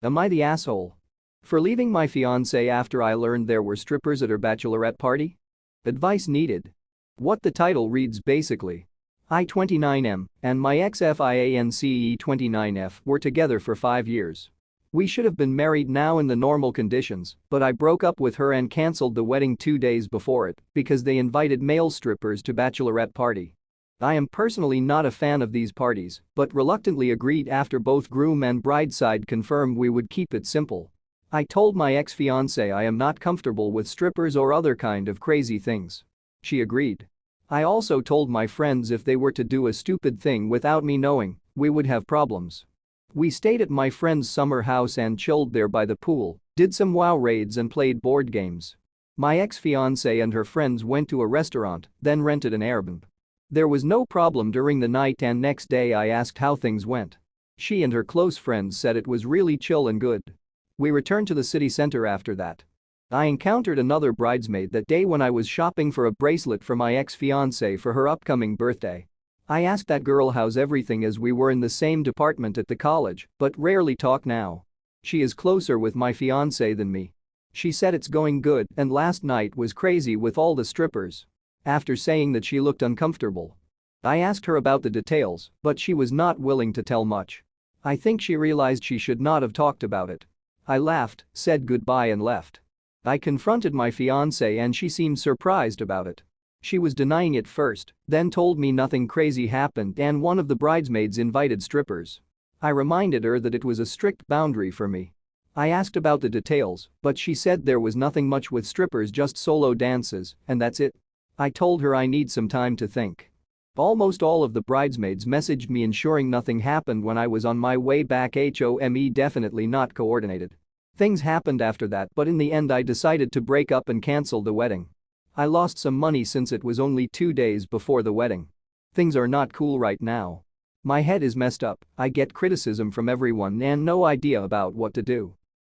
Am I the asshole for leaving my fiancée after I learned there were strippers at her bachelorette party? Advice needed. What the title reads basically. I 29M and my ex fiance 29F were together for 5 years. We should have been married now in the normal conditions, but I broke up with her and cancelled the wedding 2 days before it because they invited male strippers to bachelorette party. I am personally not a fan of these parties, but reluctantly agreed after both groom and bride side confirmed we would keep it simple. I told my ex-fiancée I am not comfortable with strippers or other kind of crazy things. She agreed. I also told my friends if they were to do a stupid thing without me knowing, we would have problems. We stayed at my friend's summer house and chilled there by the pool, did some WoW raids and played board games. My ex-fiancée and her friends went to a restaurant, then rented an Airbnb. There was no problem during the night and next day I asked how things went. She and her close friends said it was really chill and good. We returned to the city center after that. I encountered another bridesmaid that day when I was shopping for a bracelet for my ex-fiancée for her upcoming birthday. I asked that girl how's everything as we were in the same department at the college, but rarely talk now. She is closer with my fiancé than me. She said it's going good and last night was crazy with all the strippers. After saying that she looked uncomfortable. I asked her about the details, but she was not willing to tell much. I think she realized she should not have talked about it. I laughed, said goodbye and left. I confronted my fiancée and she seemed surprised about it. She was denying it first, then told me nothing crazy happened and one of the bridesmaids invited strippers. I reminded her that it was a strict boundary for me. I asked about the details, but she said there was nothing much with strippers, just solo dances, and that's it. I told her I need some time to think. Almost all of the bridesmaids messaged me ensuring nothing happened when I was on my way back. Definitely not coordinated. Things happened after that, but in the end I decided to break up and cancel the wedding. I lost some money since it was only 2 days before the wedding. Things are not cool right now. My head is messed up, I get criticism from everyone and no idea about what to do.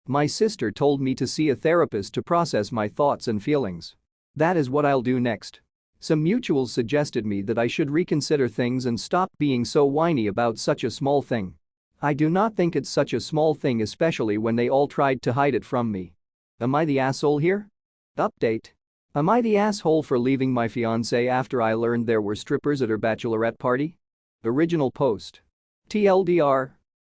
My sister told me to see a therapist to process my thoughts and feelings. That is what I'll do next. Some mutuals suggested me that I should reconsider things and stop being so whiny about such a small thing. I do not think it's such a small thing, especially when they all tried to hide it from me. Am I the asshole here? Update. Am I the asshole for leaving my fiancée after I learned there were strippers at her bachelorette party? Original post. TLDR.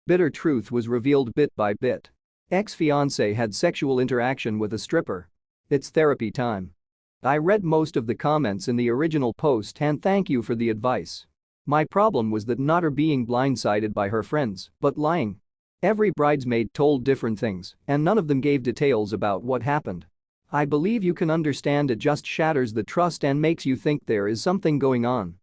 Bitter truth was revealed bit by bit. Ex-fiancé had sexual interaction with a stripper. It's therapy time. I read most of the comments in the original post and thank you for the advice. My problem was that not her being blindsided by her friends, but lying. Every bridesmaid told different things, and none of them gave details about what happened. I believe you can understand it just shatters the trust and makes you think there is something going on.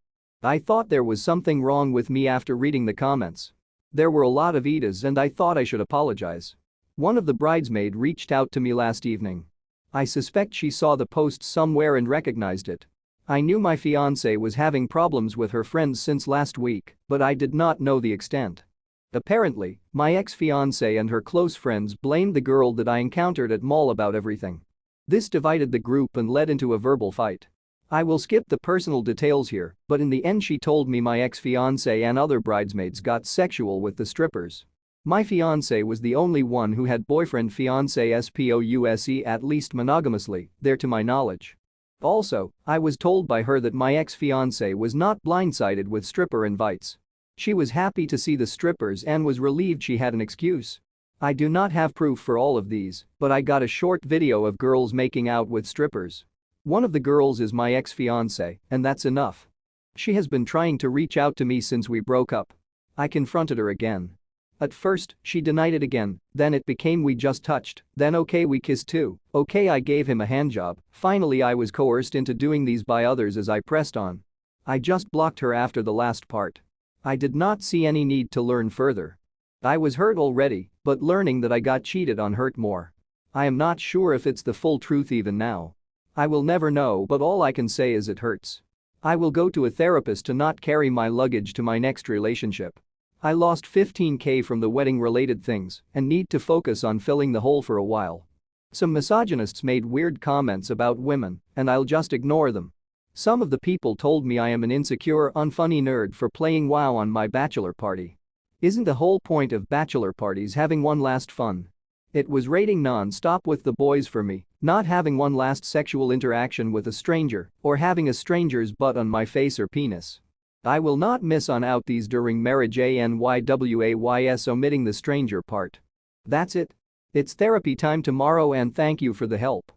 I thought there was something wrong with me after reading the comments. There were a lot of Idas and I thought I should apologize. One of the bridesmaid reached out to me last evening. I suspect she saw the post somewhere and recognized it. I knew my fiancée was having problems with her friends since last week, but I did not know the extent. Apparently, my ex-fiancée and her close friends blamed the girl that I encountered at mall about everything. This divided the group and led into a verbal fight. I will skip the personal details here, but in the end she told me my ex-fiancée and other bridesmaids got sexual with the strippers. My fiancé was the only one who had boyfriend-fiancé spouse at least monogamously, there to my knowledge. Also, I was told by her that my ex-fiancé was not blindsided with stripper invites. She was happy to see the strippers and was relieved she had an excuse. I do not have proof for all of these, but I got a short video of girls making out with strippers. One of the girls is my ex-fiancé, and that's enough. She has been trying to reach out to me since we broke up. I confronted her again. At first, she denied it again, then it became we just touched, then okay we kissed too, okay I gave him a handjob, finally I was coerced into doing these by others as I pressed on. I just blocked her after the last part. I did not see any need to learn further. I was hurt already, but learning that I got cheated on hurt more. I am not sure if it's the full truth even now. I will never know, but all I can say is it hurts. I will go to a therapist to not carry my luggage to my next relationship. I lost 15K from the wedding-related things and need to focus on filling the hole for a while. Some misogynists made weird comments about women, and I'll just ignore them. Some of the people told me I am an insecure, unfunny nerd for playing WoW on my bachelor party. Isn't the whole point of bachelor parties having one last fun? It was raining non-stop with the boys for me, not having one last sexual interaction with a stranger or having a stranger's butt on my face or penis. I will not miss on out these during marriage anyways omitting the stranger part. That's it. It's therapy time tomorrow and thank you for the help.